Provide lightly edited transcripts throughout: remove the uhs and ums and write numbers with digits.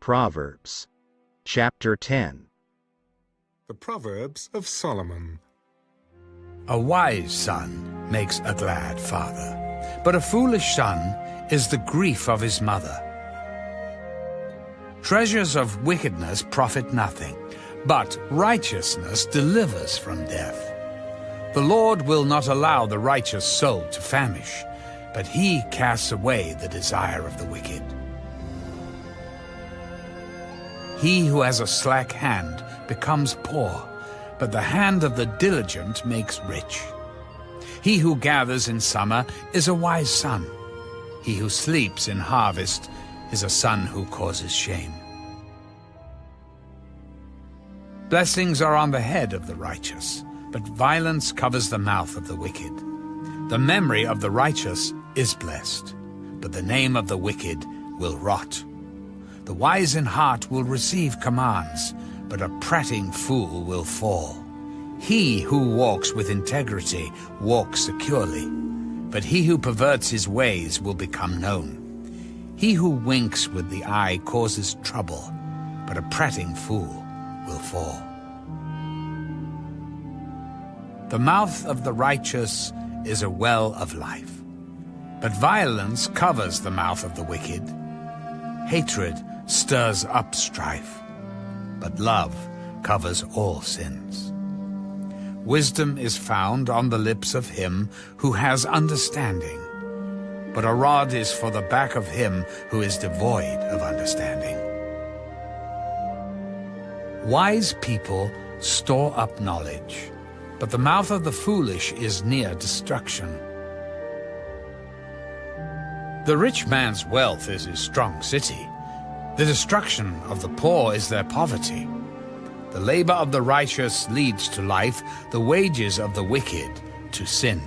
Proverbs, chapter 10. The Proverbs of Solomon. A wise son makes a glad father, but a foolish son is the grief of his mother. Treasures of wickedness profit nothing, but righteousness delivers from death. The Lord will not allow the righteous soul to famish, but he casts away the desire of the wicked. He who has a slack hand becomes poor, but the hand of the diligent makes rich. He who gathers in summer is a wise son. He who sleeps in harvest is a son who causes shame. Blessings are on the head of the righteous, but violence covers the mouth of the wicked. The memory of the righteous is blessed, but the name of the wicked will rot. The wise in heart will receive commands, but a prating fool will fall. He who walks with integrity walks securely, but he who perverts his ways will become known. He who winks with the eye causes trouble, but a prating fool will fall. The mouth of the righteous is a well of life, but violence covers the mouth of the wicked. Hatred stirs up strife, but love covers all sins. Wisdom is found on the lips of him who has understanding, but a rod is for the back of him who is devoid of understanding. Wise people store up knowledge, but the mouth of the foolish is near destruction. The rich man's wealth is his strong city. The destruction of the poor is their poverty. The labor of the righteous leads to life, the wages of the wicked to sin.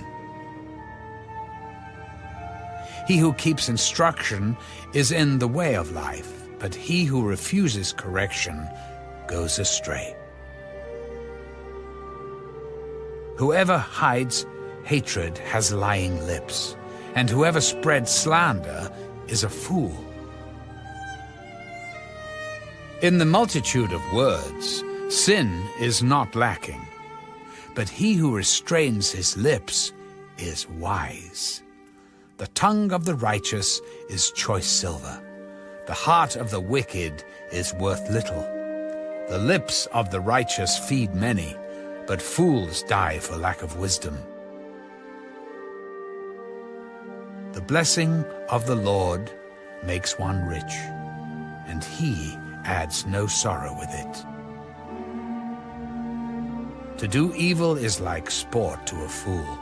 He who keeps instruction is in the way of life, but he who refuses correction goes astray. Whoever hides hatred has lying lips, and whoever spreads slander is a fool. In the multitude of words, sin is not lacking, but he who restrains his lips is wise. The tongue of the righteous is choice silver. The heart of the wicked is worth little. The lips of the righteous feed many, but fools die for lack of wisdom. The blessing of the Lord makes one rich, and he adds no sorrow with it. To do evil is like sport to a fool,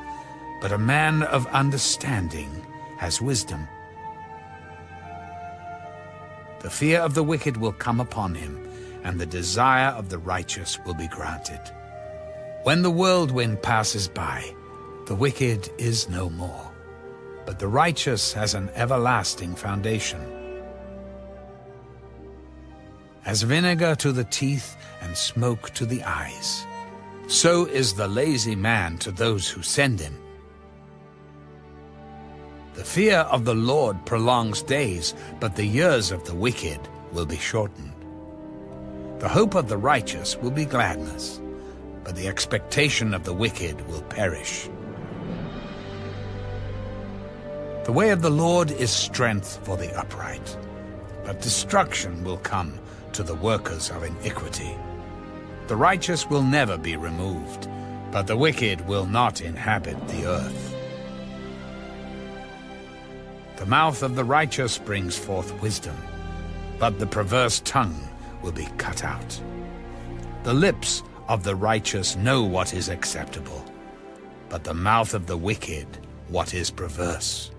but a man of understanding has wisdom. The fear of the wicked will come upon him, and the desire of the righteous will be granted. When the whirlwind passes by, the wicked is no more, but the righteous has an everlasting foundation. As vinegar to the teeth and smoke to the eyes, so is the lazy man to those who send him. The fear of the Lord prolongs days, but the years of the wicked will be shortened. The hope of the righteous will be gladness, but the expectation of the wicked will perish. The way of the Lord is strength for the upright, but destruction will come to the workers of iniquity. The righteous will never be removed, but the wicked will not inhabit the earth. The mouth of the righteous brings forth wisdom, but the perverse tongue will be cut out. The lips of the righteous know what is acceptable, but the mouth of the wicked what is perverse.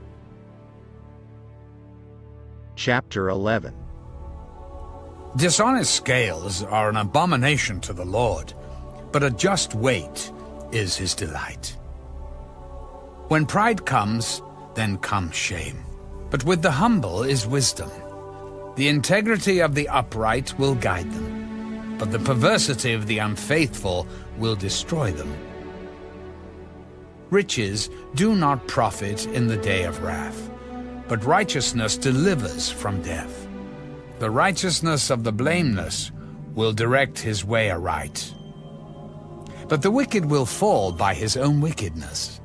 Chapter 11. Dishonest scales are an abomination to the Lord, but a just weight is his delight. When pride comes, then comes shame, but with the humble is wisdom. The integrity of the upright will guide them, but the perversity of the unfaithful will destroy them. Riches do not profit in the day of wrath, but righteousness delivers from death. The righteousness of the blameless will direct his way aright. But the wicked will fall by his own wickedness.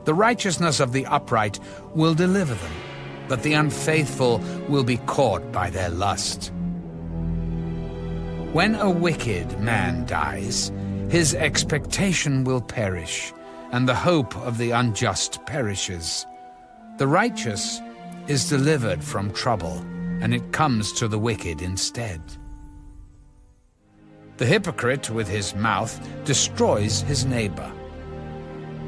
The righteousness of the upright will deliver them, but the unfaithful will be caught by their lust. When a wicked man dies, his expectation will perish, and the hope of the unjust perishes. The righteous is delivered from trouble, and it comes to the wicked instead. The hypocrite with his mouth destroys his neighbor,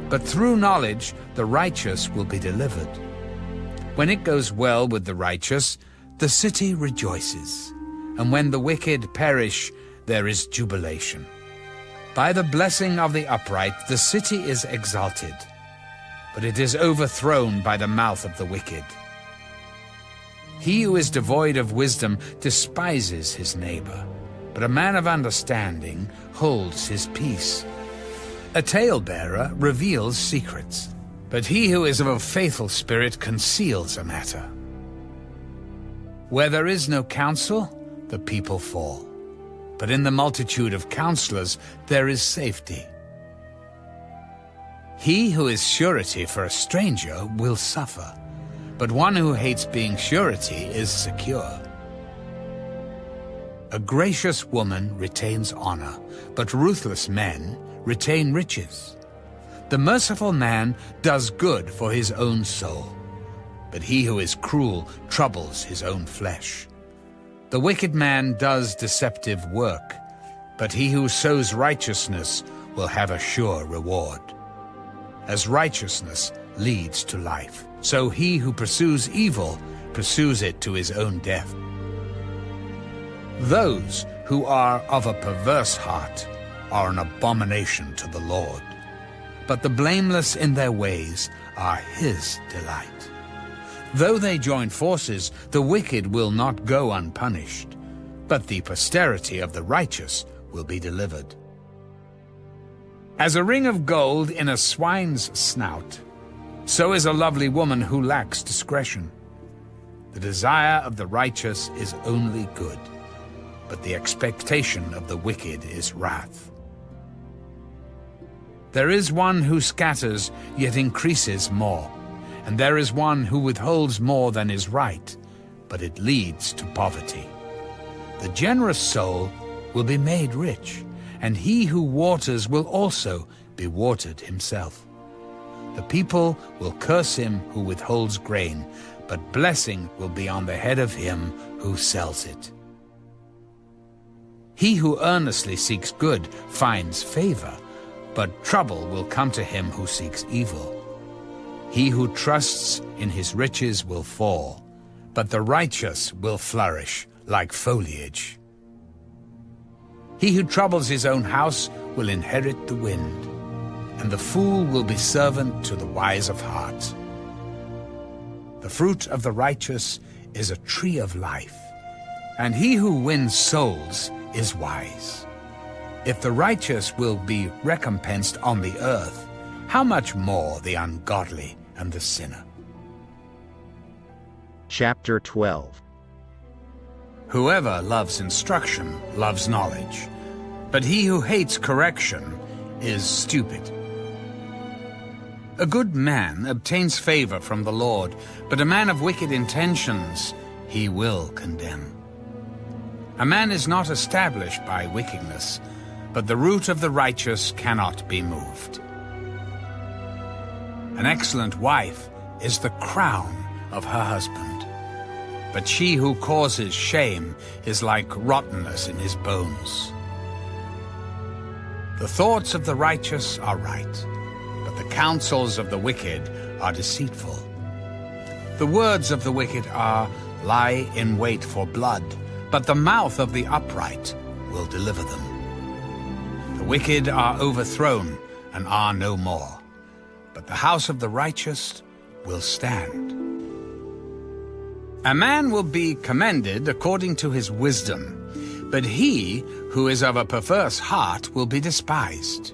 but through knowledge the righteous will be delivered. When it goes well with the righteous, the city rejoices, and when the wicked perish, there is jubilation. By the blessing of the upright, the city is exalted, but it is overthrown by the mouth of the wicked. He who is devoid of wisdom despises his neighbor, but a man of understanding holds his peace. A talebearer reveals secrets, but he who is of a faithful spirit conceals a matter. Where there is no counsel, the people fall, but in the multitude of counselors there is safety. He who is surety for a stranger will suffer, but one who hates being surety is secure. A gracious woman retains honor, but ruthless men retain riches. The merciful man does good for his own soul, but he who is cruel troubles his own flesh. The wicked man does deceptive work, but he who sows righteousness will have a sure reward. As righteousness leads to life, so he who pursues evil pursues it to his own death. Those who are of a perverse heart are an abomination to the Lord, but the blameless in their ways are his delight. Though they join forces, the wicked will not go unpunished, but the posterity of the righteous will be delivered. As a ring of gold in a swine's snout, so is a lovely woman who lacks discretion. The desire of the righteous is only good, but the expectation of the wicked is wrath. There is one who scatters, yet increases more, and there is one who withholds more than is right, but it leads to poverty. The generous soul will be made rich, and he who waters will also be watered himself. The people will curse him who withholds grain, but blessing will be on the head of him who sells it. He who earnestly seeks good finds favor, but trouble will come to him who seeks evil. He who trusts in his riches will fall, but the righteous will flourish like foliage. He who troubles his own house will inherit the wind, and the fool will be servant to the wise of heart. The fruit of the righteous is a tree of life, and he who wins souls is wise. If the righteous will be recompensed on the earth, how much more the ungodly and the sinner? Chapter 12. Whoever loves instruction loves knowledge, but he who hates correction is stupid. A good man obtains favor from the Lord, but a man of wicked intentions he will condemn. A man is not established by wickedness, but the root of the righteous cannot be moved. An excellent wife is the crown of her husband, but she who causes shame is like rottenness in his bones. The thoughts of the righteous are right, but the counsels of the wicked are deceitful. The words of the wicked lie in wait for blood, but the mouth of the upright will deliver them. The wicked are overthrown and are no more, but the house of the righteous will stand. A man will be commended according to his wisdom, but he who is of a perverse heart will be despised.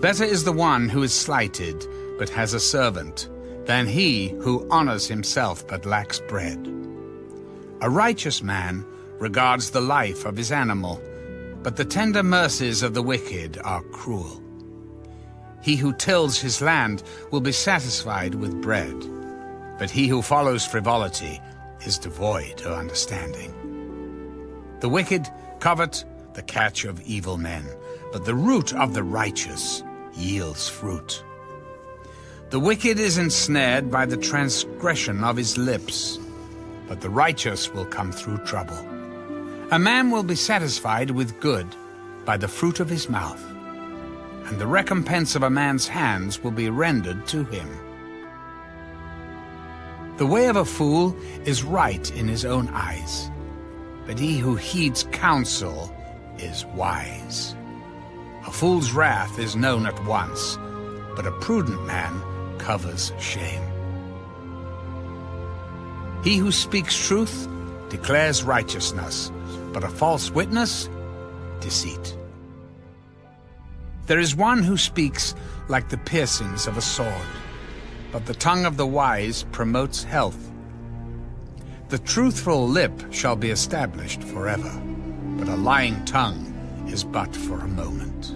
Better is the one who is slighted, but has a servant, than he who honors himself but lacks bread. A righteous man regards the life of his animal, but the tender mercies of the wicked are cruel. He who tills his land will be satisfied with bread, but he who follows frivolity is devoid of understanding. The wicked covet the catch of evil men, but the root of the righteous yields fruit. The wicked is ensnared by the transgression of his lips, but the righteous will come through trouble. A man will be satisfied with good by the fruit of his mouth, and the recompense of a man's hands will be rendered to him. The way of a fool is right in his own eyes, but he who heeds counsel is wise. A fool's wrath is known at once, but a prudent man covers shame. He who speaks truth declares righteousness, but a false witness, deceit. There is one who speaks like the piercings of a sword, but the tongue of the wise promotes health. The truthful lip shall be established forever, but a lying tongue is but for a moment.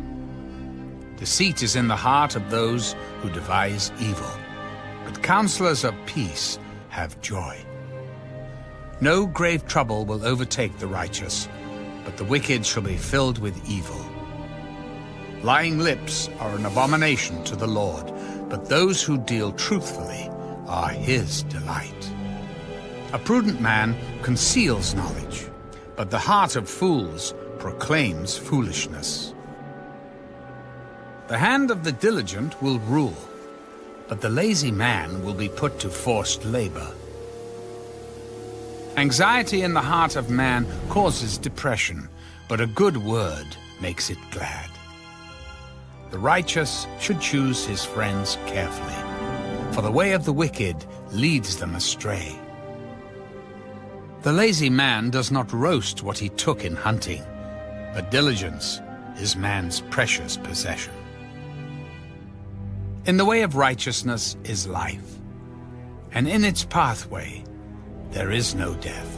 Deceit is in the heart of those who devise evil, but counselors of peace have joy. No grave trouble will overtake the righteous, but the wicked shall be filled with evil. Lying lips are an abomination to the Lord, but those who deal truthfully are his delight. A prudent man conceals knowledge, but the heart of fools proclaims foolishness. The hand of the diligent will rule, but the lazy man will be put to forced labor. Anxiety in the heart of man causes depression, but a good word makes it glad. The righteous should choose his friends carefully, for the way of the wicked leads them astray. The lazy man does not roast what he took in hunting, but diligence is man's precious possession. In the way of righteousness is life, and in its pathway there is no death.